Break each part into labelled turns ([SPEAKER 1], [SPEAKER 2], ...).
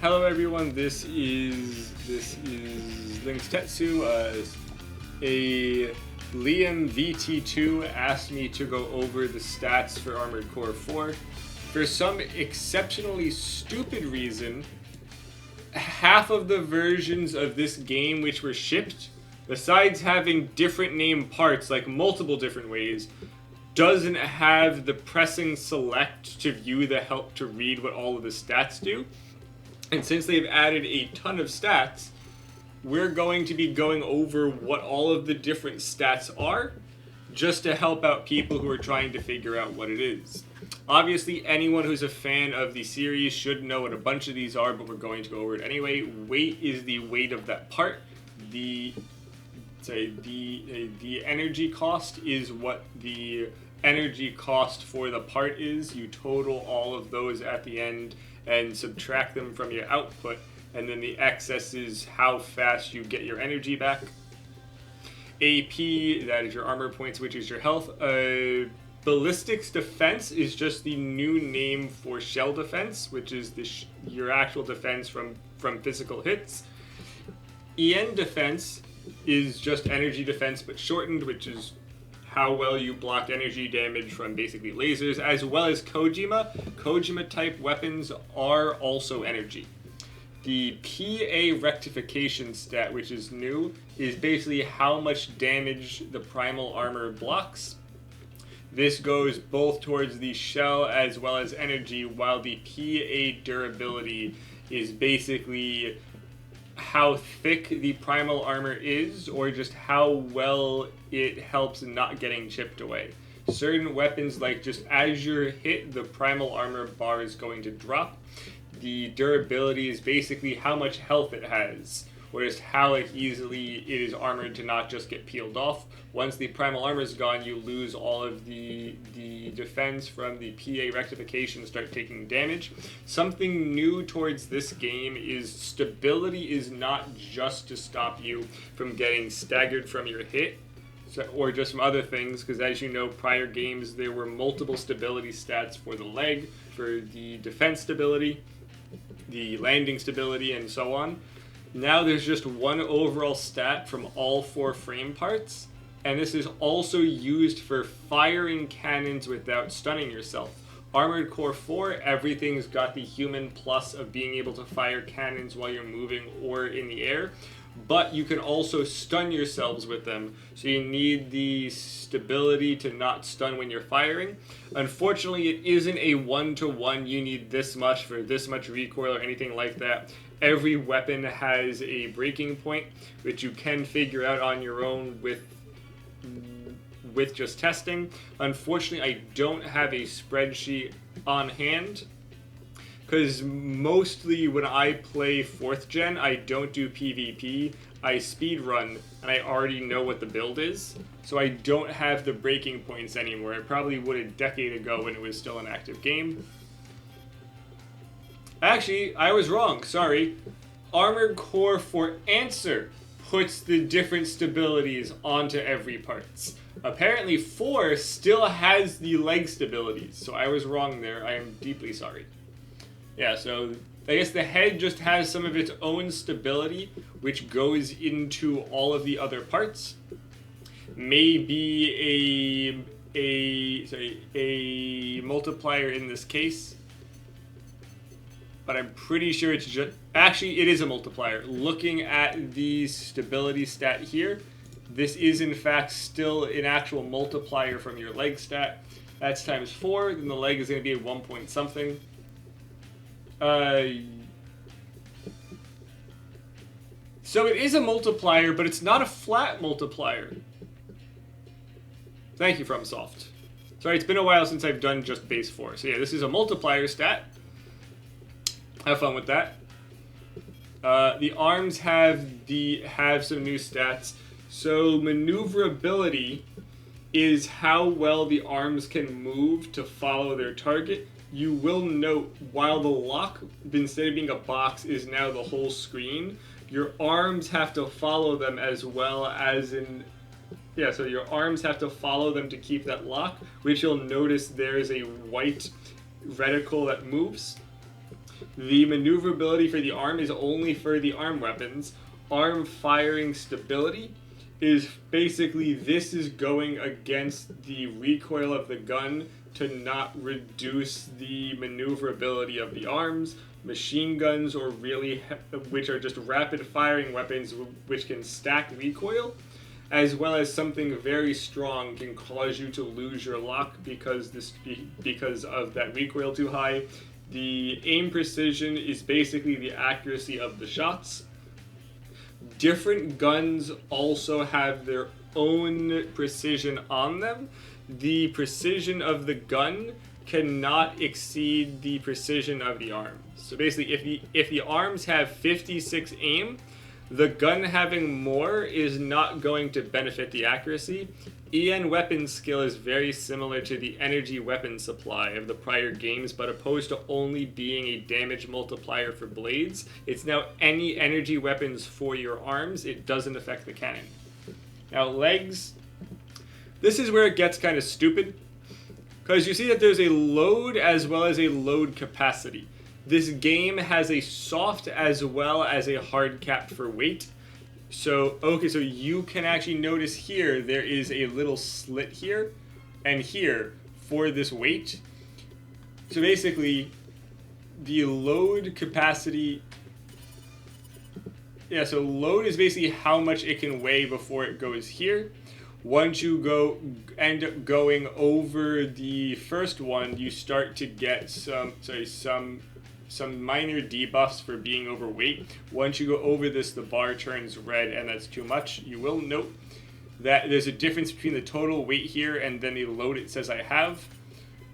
[SPEAKER 1] Hello everyone, this is Lynx Tetsu. A Liam VT2 asked me to go over the stats for Armored Core 4. For some exceptionally stupid reason, half of the versions of this game which were shipped, besides having different name parts, like multiple different ways, doesn't have the pressing select to view the help to read what all of the stats do. And since they've added a ton of stats, we're going to be going over what all of the different stats are, just to help out people who are trying to figure out what it is. Obviously, anyone who's a fan of the series should know what a bunch of these are, but we're going to go over it anyway. Weight is the weight of that part. The energy cost is what the energy cost for the part is. You total all of those at the end and subtract them from your output, and then the excess is how fast you get your energy back. AP, that is your armor points, which is your health. Ballistics defense is just the new name for shell defense, which is your actual defense from physical hits. EN defense is just energy defense but shortened, which is how well you block energy damage from basically lasers, as well as Kojima. Kojima type weapons are also energy. The PA rectification stat, which is new, is basically how much damage the primal armor blocks. This goes both towards the shell as well as energy, while the PA durability is basically how thick the primal armor is, or just how well it helps not getting chipped away. Certain weapons, like just as you're hit, the primal armor bar is going to drop. The durability is basically how much health it has, or just how easily it is armored to not just get peeled off. Once the primal armor is gone, you lose all of the defense from the PA rectification, start taking damage. Something new towards this game is stability is not just to stop you from getting staggered from your hit, or just from other things, because as you know, prior games there were multiple stability stats for the leg, for the defense stability, the landing stability, and so on. Now there's just one overall stat from all 4 frame parts, and this is also used for firing cannons without stunning yourself. Armored Core 4, everything's got the human plus of being able to fire cannons while you're moving or in the air, but you can also stun yourselves with them, so you need the stability to not stun when you're firing. Unfortunately, it isn't a one-to-one, you need this much for this much recoil or anything like that. Every weapon has a breaking point, which you can figure out on your own with just testing. Unfortunately, I don't have a spreadsheet on hand, because mostly when I play 4th gen, I don't do PvP, I speedrun, and I already know what the build is, so I don't have the breaking points anymore. I probably would a decade ago when it was still an active game. Actually, I was wrong, sorry. Armored Core for Answer puts the different stabilities onto every parts. Apparently 4 still has the leg stabilities, so I was wrong there. I am deeply sorry. Yeah, so I guess the head just has some of its own stability, which goes into all of the other parts. Maybe a multiplier in this case, but I'm pretty sure it's just... Actually, it is a multiplier. Looking at the stability stat here, this is in fact still an actual multiplier from your leg stat. That's times 4, then the leg is going to be a 1 point something. So it is a multiplier, but it's not a flat multiplier. Thank you, FromSoft. Sorry, it's been a while since I've done just base 4. So yeah, this is a multiplier stat. Have fun with that. The arms have some new stats. So maneuverability is how well the arms can move to follow their target. You will note, while the lock, instead of being a box, is now the whole screen, your arms have to follow them as well as in... Yeah, so your arms have to follow them to keep that lock, which you'll notice there's a white reticle that moves. The maneuverability for the arm is only for the arm weapons. Arm firing stability is basically this is going against the recoil of the gun to not reduce the maneuverability of the arms. Machine guns, or really, which are just rapid firing weapons which can stack recoil, as well as something very strong, can cause you to lose your lock because of that recoil too high. The aim precision is basically the accuracy of the shots. Different guns also have their own precision on them. The precision of the gun cannot exceed the precision of the arm. So basically, if the arms have 56 aim, the gun having more is not going to benefit the accuracy. EN weapon skill is very similar to the energy weapon supply of the prior games, but opposed to only being a damage multiplier for blades, it's now any energy weapons for your arms. It doesn't affect the cannon. Now legs, this is where it gets kind of stupid, because you see that there's a load as well as a load capacity. This game has a soft as well as a hard cap for weight. So you can actually notice here there is a little slit here and here for this weight. So basically, the load capacity, so load is basically how much it can weigh before it goes here. Once you end up going over the first one, you start to get some minor debuffs for being overweight. Once you go over this, the bar turns red, and that's too much. You will note that there's a difference between the total weight here and then the load it says I have.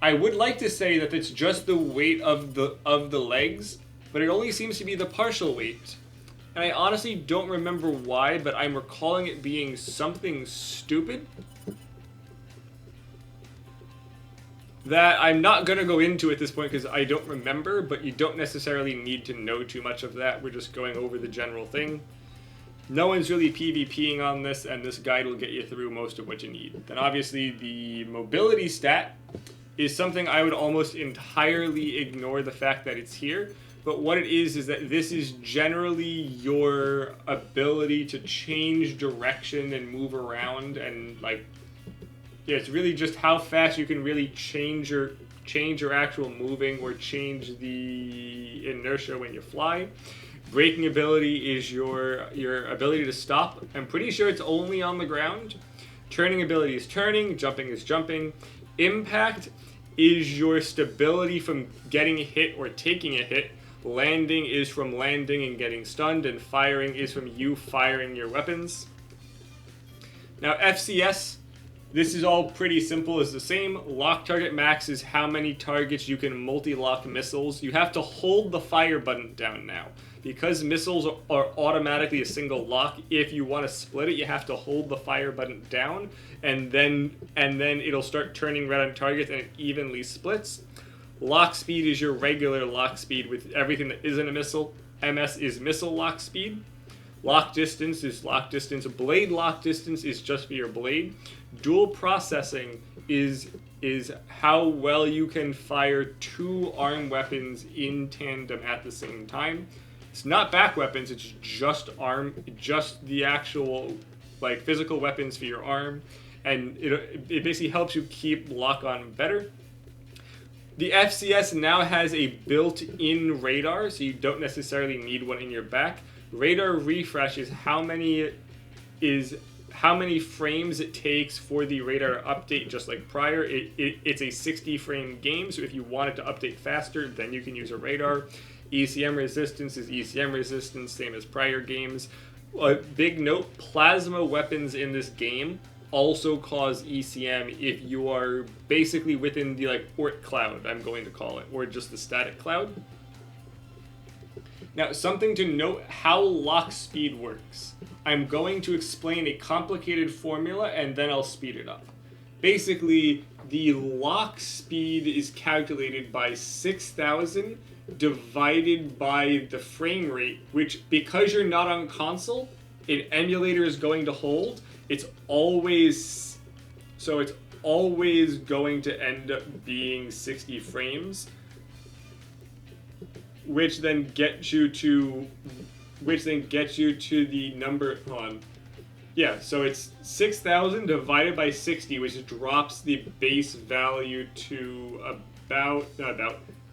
[SPEAKER 1] I would like to say that it's just the weight of the legs, but it only seems to be the partial weight. And I honestly don't remember why, but I'm recalling it being something stupid that I'm not going to go into at this point because I don't remember, but you don't necessarily need to know too much of that. We're just going over the general thing. No one's really PvPing on this, and this guide will get you through most of what you need. Then obviously the mobility stat is something I would almost entirely ignore the fact that it's here. But what it is that this is generally your ability to change direction and move around, and it's really just how fast you can really change your actual moving or change the inertia when you fly. Braking ability is your ability to stop. I'm pretty sure it's only on the ground. Turning ability is turning, jumping is jumping. Impact is your stability from getting hit or taking a hit. Landing is from landing and getting stunned, and firing is from you firing your weapons. Now FCS, this is all pretty simple, it's the same. Lock target max is how many targets you can multi-lock missiles. You have to hold the fire button down now. Because missiles are automatically a single lock, if you want to split it, you have to hold the fire button down, and then it'll start turning red on targets and it evenly splits. Lock speed is your regular lock speed with everything that isn't a missile. MS is missile lock speed. Lock distance is lock distance. Blade lock distance is just for your blade. Dual processing is how well you can fire two arm weapons in tandem at the same time. It's not back weapons, it's just the actual physical weapons for your arm, and it basically helps you keep lock on better. The FCS now has a built-in radar, so you don't necessarily need one in your back. Radar refresh is how many frames it takes for the radar to update, just like prior. It's a 60-frame game, so if you want it to update faster, then you can use a radar. ECM resistance is ECM resistance, same as prior games. A big note, plasma weapons in this game also cause ECM if you are basically within the ORT cloud, I'm going to call it, or just the static cloud. Now, something to note how lock speed works. I'm going to explain a complicated formula and then I'll speed it up. Basically, the lock speed is calculated by 6,000 divided by the frame rate, which, because you're not on console, an emulator is going to hold. It's always going to end up being 60 frames. which then gets you to the number. Hold on. Yeah, so it's 6,000 divided by 60, which drops the base value to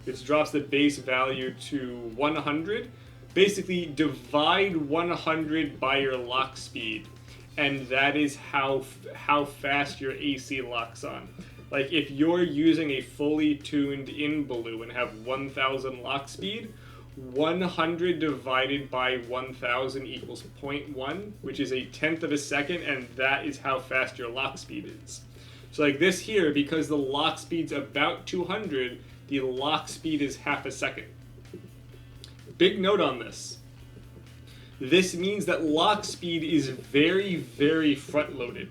[SPEAKER 1] it drops the base value to 100. Basically, divide 100 by your lock speed, and that is how fast your AC locks on. Like, if you're using a fully tuned In-Baloo and have 1,000 lock speed, 100 divided by 1,000 equals 0.1, which is a tenth of a second, and that is how fast your lock speed is. So like this here, because the lock speed's about 200, the lock speed is half a second. Big note on this. This means that lock speed is very, very front-loaded.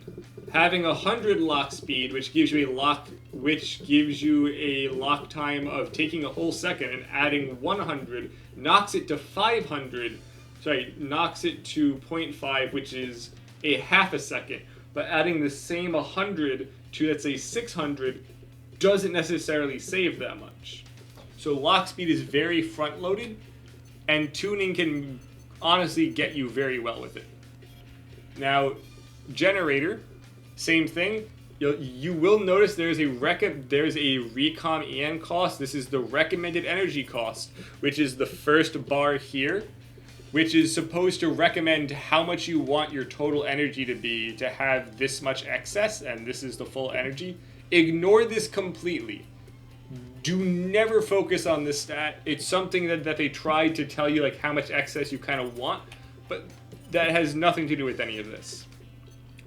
[SPEAKER 1] Having 100 lock speed, which gives you a lock time of taking a whole second, and adding 100 knocks it to 500. Knocks it to 0.5, which is a half a second. But adding the same 100 to, let's say, 600 doesn't necessarily save that much. So lock speed is very front-loaded, and tuning can honestly get you very well with it. Now, generator, same thing. You will notice there's a Recom EN cost. This is the recommended energy cost, which is the first bar here, which is supposed to recommend how much you want your total energy to be to have this much excess, and this is the full energy. Ignore this completely. Do never focus on this stat. It's something that they tried to tell you, like, how much excess you kind of want, but that has nothing to do with any of this.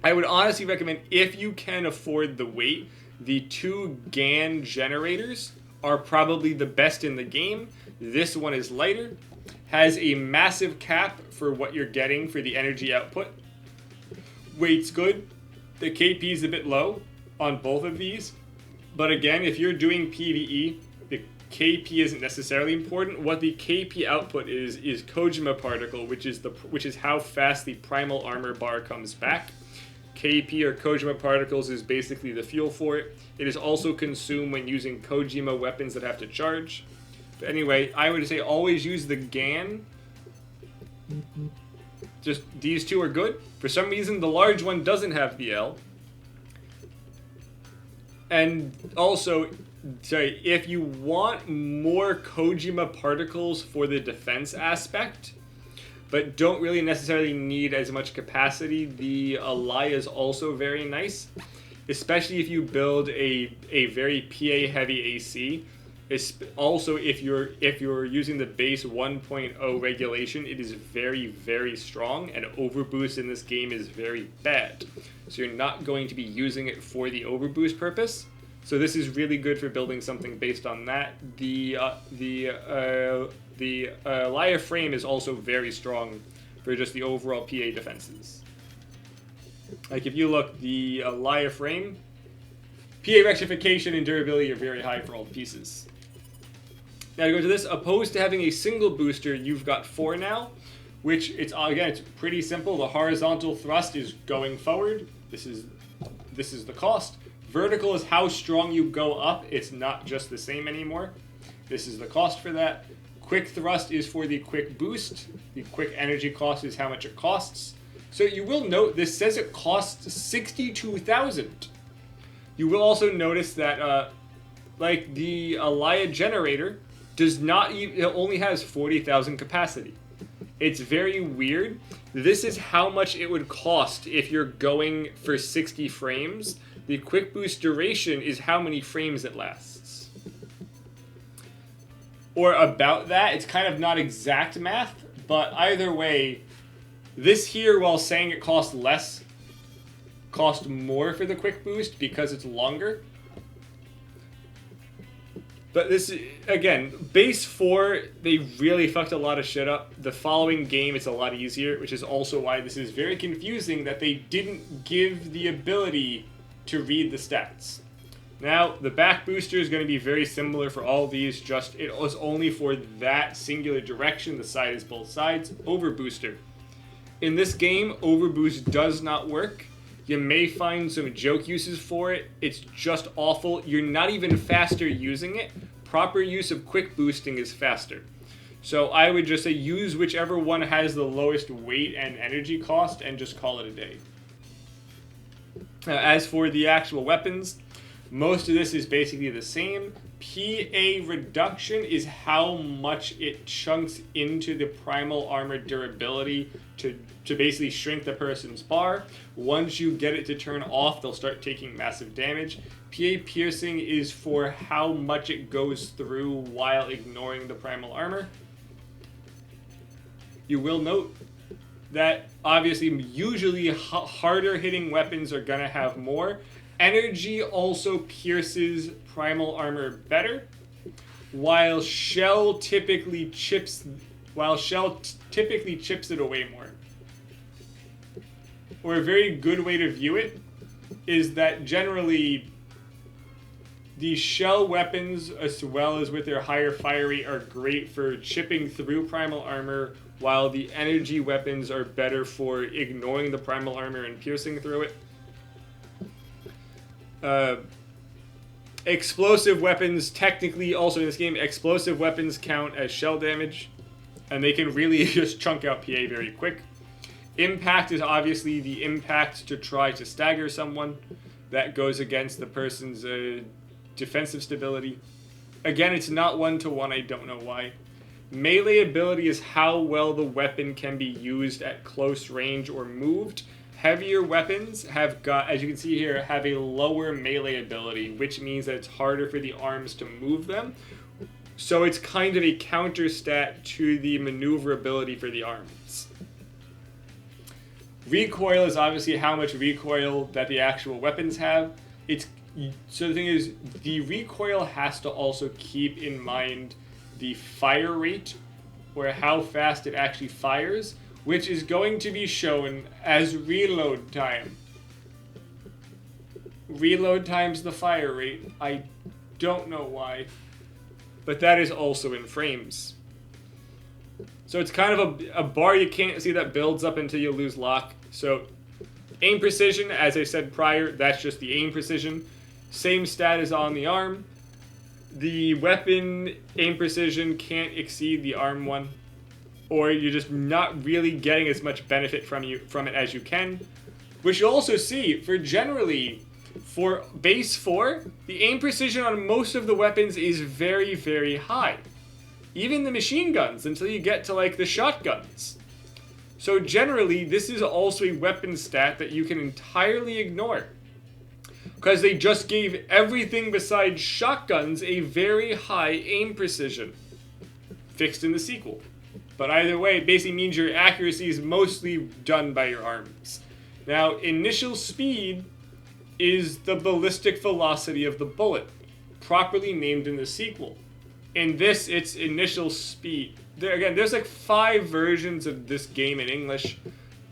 [SPEAKER 1] I would honestly recommend, if you can afford the weight, the 2 GAN generators are probably the best in the game. This one is lighter, has a massive cap for what you're getting for the energy output. Weight's good. The KP is a bit low on both of these. But again, if you're doing PvE, the KP isn't necessarily important. What the KP output is Kojima particle, which is how fast the primal armor bar comes back. KP, or Kojima particles, is basically the fuel for it. It is also consumed when using Kojima weapons that have to charge. But anyway, I would say always use the GAN. Just these two are good. For some reason, the large one doesn't have the L. And also, if you want more Kojima particles for the defense aspect, but don't really necessarily need as much capacity, the Alaya is also very nice, especially if you build a very PA heavy AC. Also, if you're using the base 1.0 regulation, it is very, very strong, and overboost in this game is very bad. So you're not going to be using it for the overboost purpose. So this is really good for building something based on that. The Alaya frame is also very strong for just the overall PA defenses. Like if you look, the Alaya frame, PA rectification and durability are very high for all the pieces. Now to go to this, opposed to having a single booster, you've got 4 now, which it's pretty simple. The horizontal thrust is going forward. This is the cost. Vertical is how strong you go up. It's not just the same anymore. This is the cost for that. Quick thrust is for the quick boost. The quick energy cost is how much it costs. So you will note this says it costs 62,000. You will also notice that like the Alaya generator does not even, it only has 40,000 capacity. It's very weird. This is how much it would cost if you're going for 60 frames. The quick boost duration is how many frames it lasts. Or about that. It's kind of not exact math, but either way, this here, while saying it costs less, cost more for the quick boost because it's longer. But this, again, base 4, they really fucked a lot of shit up. The following game, it's a lot easier, which is also why this is very confusing that they didn't give the ability to read the stats. Now, the back booster is going to be very similar for all of these, just it was only for that singular direction. The side is both sides. Overbooster. In this game, overboost does not work. You may find some joke uses for it. It's just awful. You're not even faster using it. Proper use of quick boosting is faster. So I would just say use whichever one has the lowest weight and energy cost and just call it a day. As for the actual weapons, most of this is basically the same. PA reduction is how much it chunks into the primal armor durability to basically shrink the person's bar. Once you get it to turn off, they'll start taking massive damage. PA piercing is for how much it goes through while ignoring the primal armor. You will note that obviously usually harder hitting weapons are going to have more. Energy also pierces primal armor better, while shell typically chips it away more. Or a very good way to view it is that generally the shell weapons, as well as with their higher fire rate, are great for chipping through primal armor, while the energy weapons are better for ignoring the primal armor and piercing through it. Explosive weapons, technically also in this game, explosive weapons count as shell damage, and they can really just chunk out PA very quick. Impact is obviously the impact to try to stagger someone. That goes against the person's defensive stability. Again, it's not one-to-one, I don't know why. Melee ability is how well the weapon can be used at close range or moved. Heavier weapons have got, as you can see here, have a lower melee ability, which means that it's harder for the arms to move them. So it's kind of a counter stat to the maneuverability for the arms. Recoil is obviously how much recoil that the actual weapons have. So the thing is, the recoil has to also keep in mind the fire rate, or how fast it actually fires, which is going to be shown as reload time. Reload times the fire rate. I don't know why, but that is also in frames. So it's kind of a bar you can't see that builds up until you lose lock. So aim precision, as I said prior, that's just the aim precision. Same stat as on the arm. The weapon aim precision can't exceed the arm one, or you're just not really getting as much benefit from it as you can. Which you'll also see for base 4, the aim precision on most of the weapons is very, very high. Even the machine guns, until you get to like the shotguns. So generally, this is also a weapon stat that you can entirely ignore, because they just gave everything besides shotguns a very high aim precision, fixed in the sequel. But either way, it basically means your accuracy is mostly done by your arms. Now, initial speed is the ballistic velocity of the bullet, properly named in the sequel. In this, it's initial speed. There's like 5 versions of this game in English.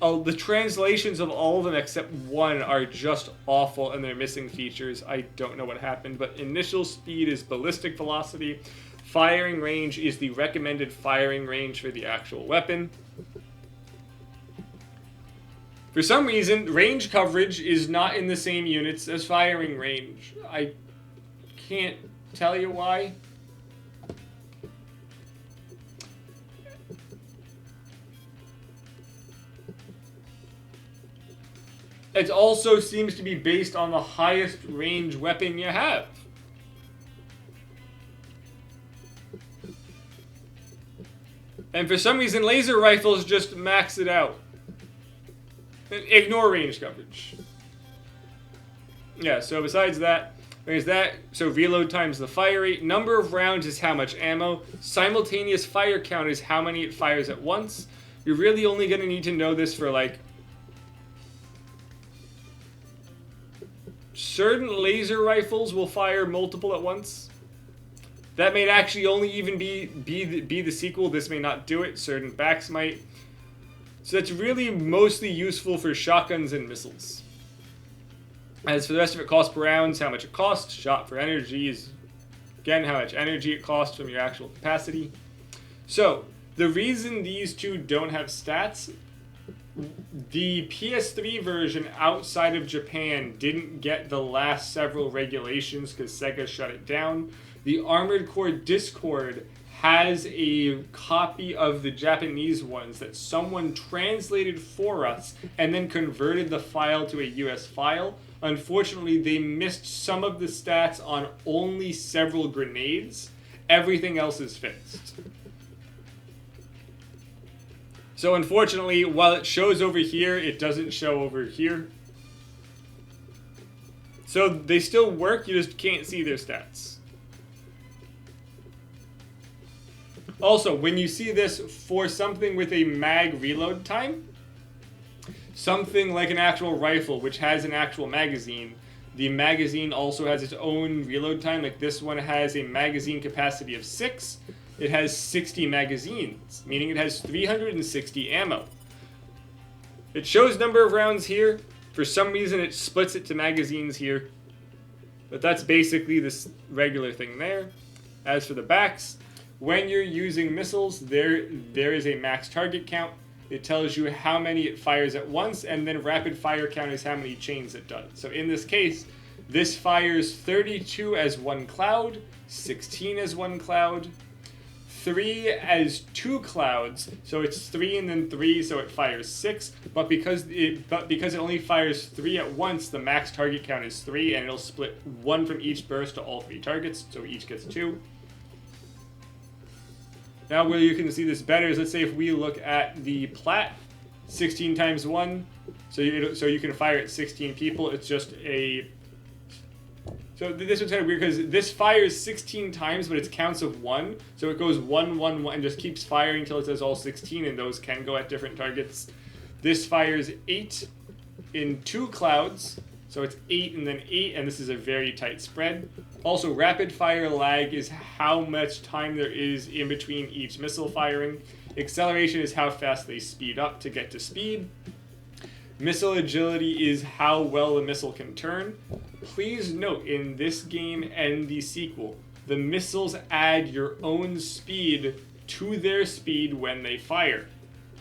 [SPEAKER 1] The translations of all of them except one are just awful, and they're missing features. I don't know what happened, but initial speed is ballistic velocity. Firing range is the recommended firing range for the actual weapon. For some reason, range coverage is not in the same units as firing range. I can't tell you why. It also seems to be based on the highest range weapon you have. And for some reason, laser rifles just max it out. Ignore range coverage. Yeah, so besides that, there's that. So reload times the fire rate. Number of rounds is how much ammo. Simultaneous fire count is how many it fires at once. You're really only going to need to know this for like certain laser rifles will fire multiple at once. That may actually only even be the sequel. This may not do it. Certain backs might. So that's really mostly useful for shotguns and missiles. As for the rest of it, cost per rounds, how much it costs. Shot for energy is, again, how much energy it costs from your actual capacity. So, the reason these two don't have stats, the PS3 version outside of Japan didn't get the last several regulations because Sega shut it down. The Armored Core Discord has a copy of the Japanese ones that someone translated for us and then converted the file to a US file. Unfortunately, they missed some of the stats on only several grenades. Everything else is fixed. So unfortunately, while it shows over here, it doesn't show over here. So they still work, you just can't see their stats. Also, when you see this for something with a mag reload time, something like an actual rifle, which has an actual magazine, the magazine also has its own reload time. Like this one has a magazine capacity of 6. It has 60 magazines, meaning it has 360 ammo. It shows number of rounds here. For some reason, it splits it to magazines here. But that's basically this regular thing there. As for the backs, when you're using missiles, there is a max target count. It tells you how many it fires at once, and then rapid fire count is how many chains it does. So in this case, this fires 32 as one cloud, 16 as one cloud, 3 as 2 clouds, so it's 3 and then 3, so it fires 6. But because it only fires 3 at once, the max target count is 3, and it'll split 1 from each burst to all 3 targets, so each gets 2. Now where you can see this better is, let's say if we look at the plat, 16 times 1, so you can fire at 16 people. It's just a... So this is kind of weird because this fires 16 times, but it's counts of 1. So it goes 1, 1, 1, and just keeps firing until it says all 16, and those can go at different targets. This fires 8 in 2 clouds, so it's 8 and then 8, and this is a very tight spread. Also, rapid fire lag is how much time there is in between each missile firing. Acceleration is how fast they speed up to get to speed. Missile agility is how well the missile can turn. Please note, in this game and the sequel, the missiles add your own speed to their speed when they fire.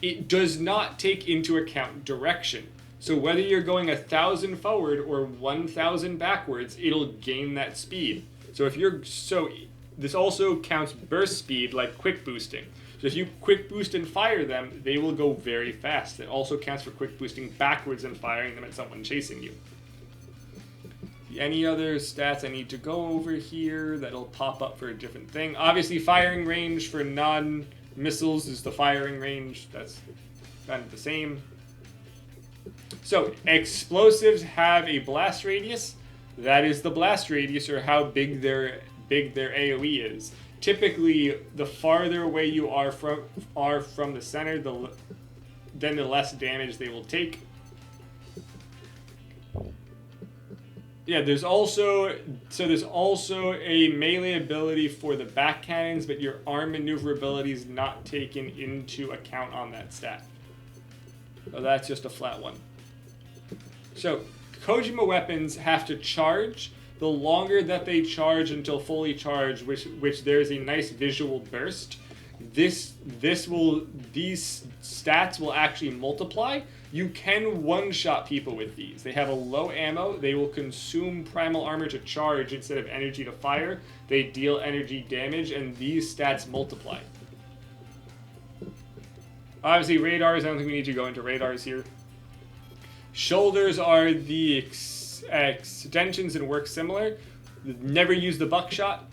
[SPEAKER 1] It does not take into account direction. So whether you're going 1,000 forward or 1,000 backwards, it'll gain that speed. So this also counts burst speed, like quick boosting. So if you quick boost and fire them, they will go very fast. It also counts for quick boosting backwards and firing them at someone chasing you. Any other stats I need to go over here that'll pop up for a different thing? Obviously, firing range for non-missiles is the firing range. That's kind of the same. So, explosives have a blast radius. That is the blast radius, or how big their AoE is. Typically, the farther away you are from the center, then the less damage they will take. Yeah, there's also a melee ability for the back cannons, but your arm maneuverability is not taken into account on that stat. So that's just a flat one. So, Kojima weapons have to charge. The longer that they charge until fully charged, which there's a nice visual burst, these stats will actually multiply. You can one-shot people with these. They have a low ammo. They will consume primal armor to charge instead of energy to fire. They deal energy damage, and these stats multiply. Obviously, radars, I don't think we need to go into radars here. Shoulders are the extensions and work similar. Never use the buckshot.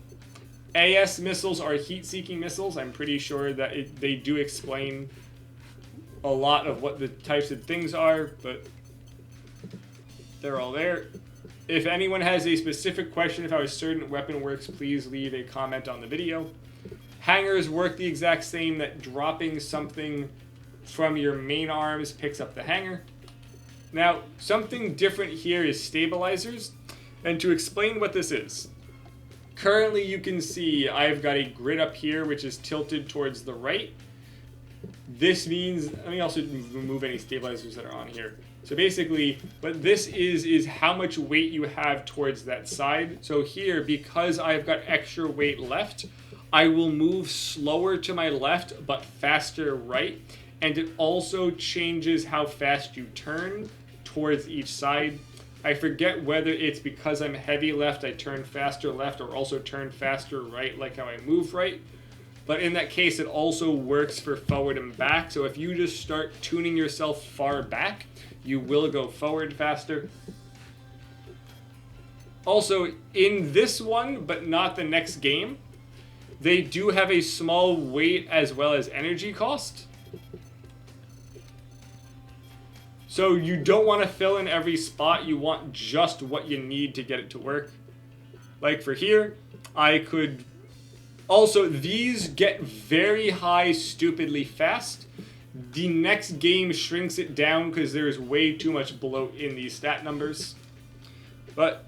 [SPEAKER 1] AS missiles are heat-seeking missiles. I'm pretty sure that they do explain a lot of what the types of things are, but they're all there. If anyone has a specific question of how a certain weapon works, please leave a comment on the video. Hangers work the exact same, that dropping something from your main arms picks up the hanger. Now, something different here is stabilizers, and to explain what this is, currently you can see I've got a grid up here which is tilted towards the right. This means, let me also remove any stabilizers that are on here. So basically, what this is how much weight you have towards that side. So here, because I've got extra weight left, I will move slower to my left, but faster right. And it also changes how fast you turn towards each side. I forget whether it's because I'm heavy left, I turn faster left, or also turn faster right, like how I move right. but in that case, it also works for forward and back. So if you just start tuning yourself far back, you will go forward faster. Also, in this one, but not the next game, they do have a small weight as well as energy cost. So you don't want to fill in every spot, you want just what you need to get it to work. Like for here, I could... Also, these get very high stupidly fast. The next game shrinks it down because there's way too much bloat in these stat numbers. But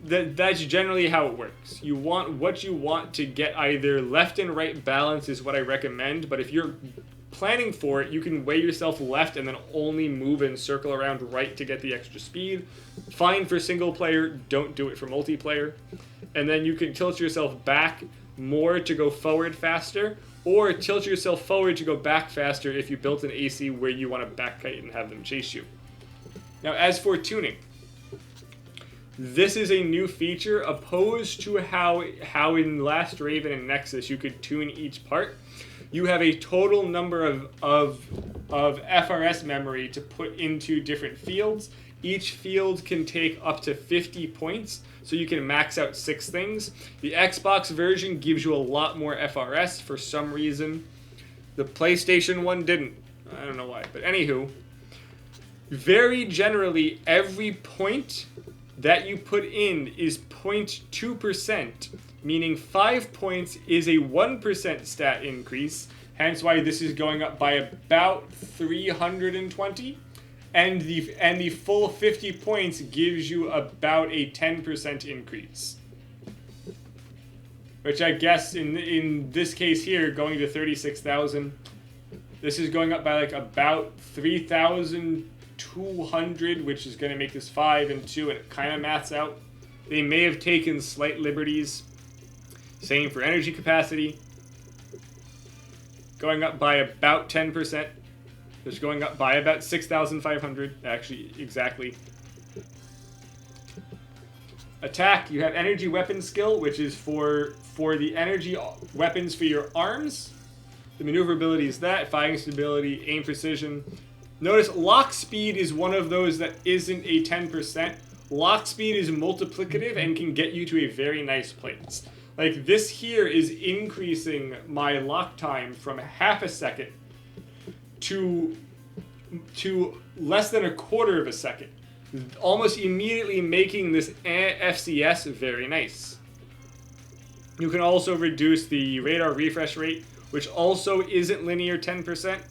[SPEAKER 1] that's generally how it works. You want what you want to get. Either left and right balance is what I recommend, but if you're planning for it, you can weigh yourself left and then only move and circle around right to get the extra speed. Fine for single player, don't do it for multiplayer. And then you can tilt yourself back more to go forward faster, or tilt yourself forward to go back faster if you built an AC where you want to back kite and have them chase you. Now, as for tuning, this is a new feature opposed to how in Last Raven and Nexus you could tune each part. You have a total number of FRS memory to put into different fields. Each field can take up to 50 points, so you can max out 6 things. The Xbox version gives you a lot more FRS for some reason. The PlayStation one didn't. I don't know why, but anywho, very generally, every point that you put in is 0.2%, meaning 5 points is a 1% stat increase, hence why this is going up by about 320, and the full 50 points gives you about a 10% increase. Which I guess in this case here, going to 36,000, this is going up by like about 3,200, which is going to make this 5 and 2, and it kind of maths out. They may have taken slight liberties. Same for energy capacity. Going up by about 10%. It's going up by about 6,500, actually, exactly. Attack, you have energy weapon skill, which is for the energy weapons for your arms. The maneuverability is that, fighting stability, aim precision. Notice lock speed is one of those that isn't a 10%. Lock speed is multiplicative and can get you to a very nice place. Like this here is increasing my lock time from half a second to less than a quarter of a second. Almost immediately making this FCS very nice. You can also reduce the radar refresh rate, which also isn't linear 10%.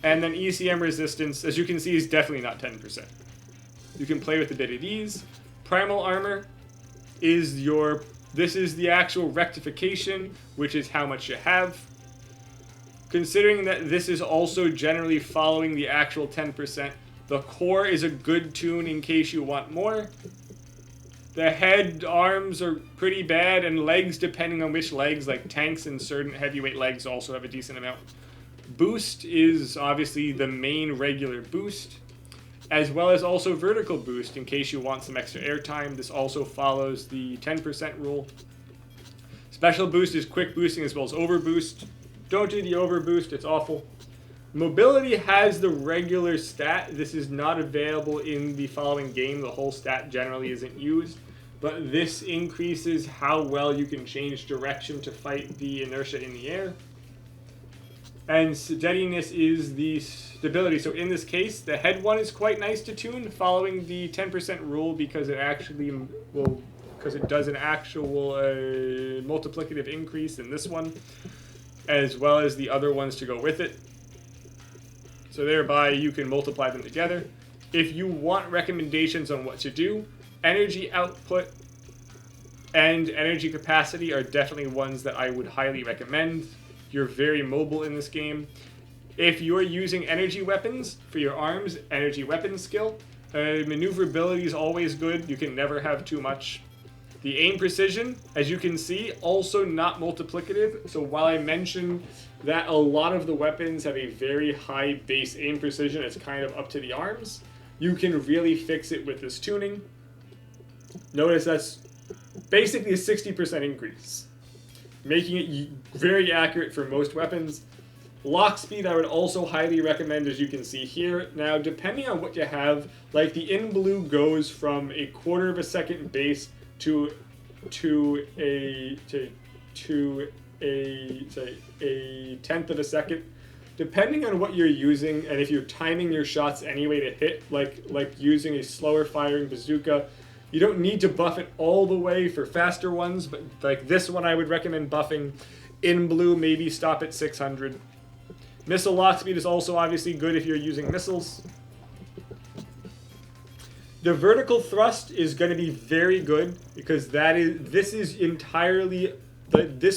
[SPEAKER 1] And then ECM resistance, as you can see, is definitely not 10%. You can play with a bit of these. Primal armor is this is the actual rectification, which is how much you have. Considering that this is also generally following the actual 10%, the core is a good tune in case you want more. The head, arms are pretty bad, and legs, depending on which legs, like tanks and certain heavyweight legs also have a decent amount. Boost is obviously the main regular boost, as well as also vertical boost in case you want some extra airtime. This also follows the 10% rule. Special boost is quick boosting as well as overboost. Don't do the overboost, it's awful. Mobility has the regular stat. This is not available in the following game. The whole stat generally isn't used, but this increases how well you can change direction to fight the inertia in the air. And steadiness is the stability. So in this case, the head one is quite nice to tune following the 10% rule because it actually will, because it does an actual multiplicative increase in this one, as well as the other ones to go with it. So thereby you can multiply them together. If you want recommendations on what to do, energy output and energy capacity are definitely ones that I would highly recommend. You're very mobile in this game. If you're using energy weapons for your arms, energy weapon skill, maneuverability is always good. You can never have too much. The aim precision, as you can see, also not multiplicative. So while I mentioned that a lot of the weapons have a very high base aim precision, it's kind of up to the arms, you can really fix it with this tuning. Notice that's basically a 60% increase. making it very accurate for most weapons. Lock speed I would also highly recommend, as you can see here. Now, depending on what you have, like the in blue goes from a quarter of a second base to a tenth of a second. Depending on what you're using, and if you're timing your shots anyway to hit, like using a slower firing bazooka, you don't need to buff it all the way for faster ones, but like this one I would recommend buffing. In blue, maybe stop at 600. Missile lock speed is also obviously good if you're using missiles. The vertical thrust is going to be very good because this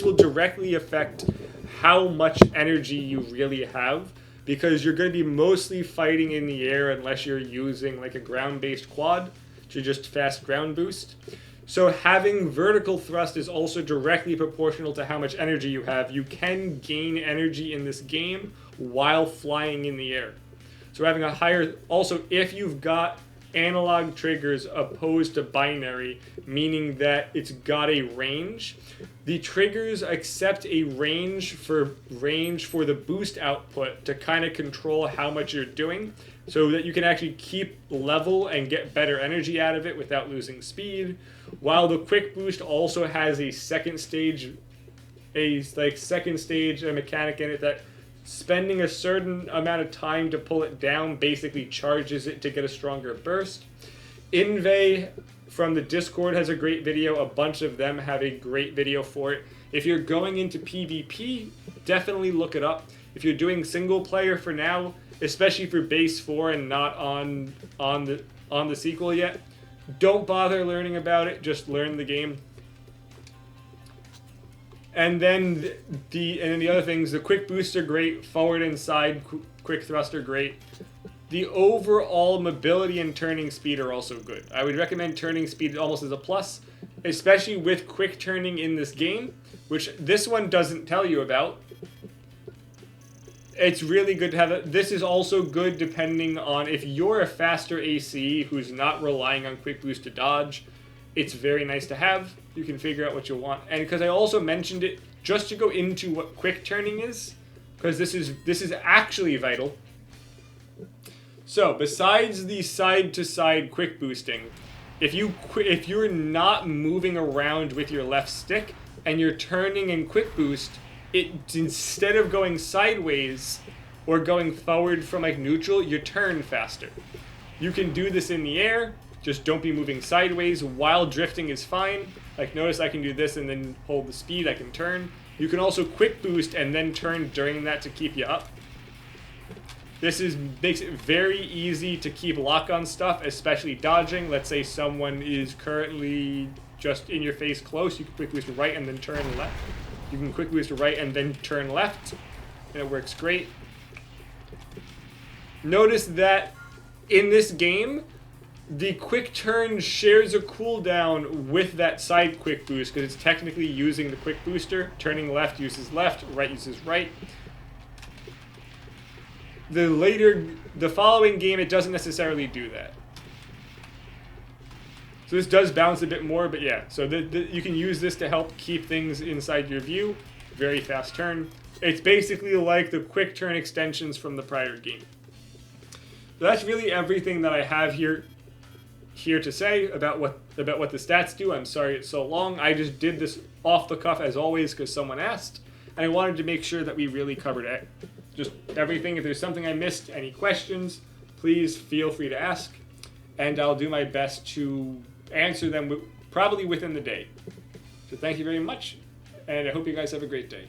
[SPEAKER 1] will directly affect how much energy you really have, because you're going to be mostly fighting in the air unless you're using like a ground-based quad to just fast ground boost. So having vertical thrust is also directly proportional to how much energy you have. You can gain energy in this game while flying in the air. So having a higher, also if you've got analog triggers opposed to binary, meaning that it's got a range, the triggers accept a range for the boost output to kind of control how much you're doing, so that you can actually keep level and get better energy out of it without losing speed. While the quick boost also has a second stage mechanic in it that spending a certain amount of time to pull it down basically charges it to get a stronger burst. Inve from the Discord has a great video. A bunch of them have a great video for it. If you're going into PvP, definitely look it up. If you're doing single player for now, especially for base 4 and not on the sequel yet, don't bother learning about it, just learn the game. And then the other things, the quick boosts are great, forward and side quick thrust are great. The overall mobility and turning speed are also good. I would recommend turning speed almost as a plus, especially with quick turning in this game, which this one doesn't tell you about. It's really good to have it. This is also good depending on if you're a faster AC who's not relying on quick boost to dodge. It's very nice to have. You can figure out what you want. And because I also mentioned it just to go into what quick turning is, because this is actually vital. So besides the side to side quick boosting, if you're not moving around with your left stick and you're turning in quick boost, it instead of going sideways or going forward from like neutral, you turn faster. You can do this in the air. Just don't be moving sideways. While drifting is fine. Like notice I can do this and then hold the speed, I can turn. You can also quick boost and then turn during that to keep you up. This makes it very easy to keep lock on stuff, especially dodging. Let's say someone is currently just in your face close, you can quick boost right and then turn left. You can quick boost right and then turn left, and it works great. Notice that in this game, the quick turn shares a cooldown with that side quick boost because it's technically using the quick booster. Turning left uses left, right uses right. The following game, it doesn't necessarily do that. So this does bounce a bit more, but yeah. So you can use this to help keep things inside your view. Very fast turn. It's basically like the quick turn extensions from the prior game. So that's really everything that I have here to say about what the stats do. I'm sorry it's so long. I just did this off the cuff as always because someone asked, and I wanted to make sure that we really covered it. Just everything. If there's something I missed, any questions, please feel free to ask, and I'll do my best to answer them probably within the day. So thank you very much, and I hope you guys have a great day.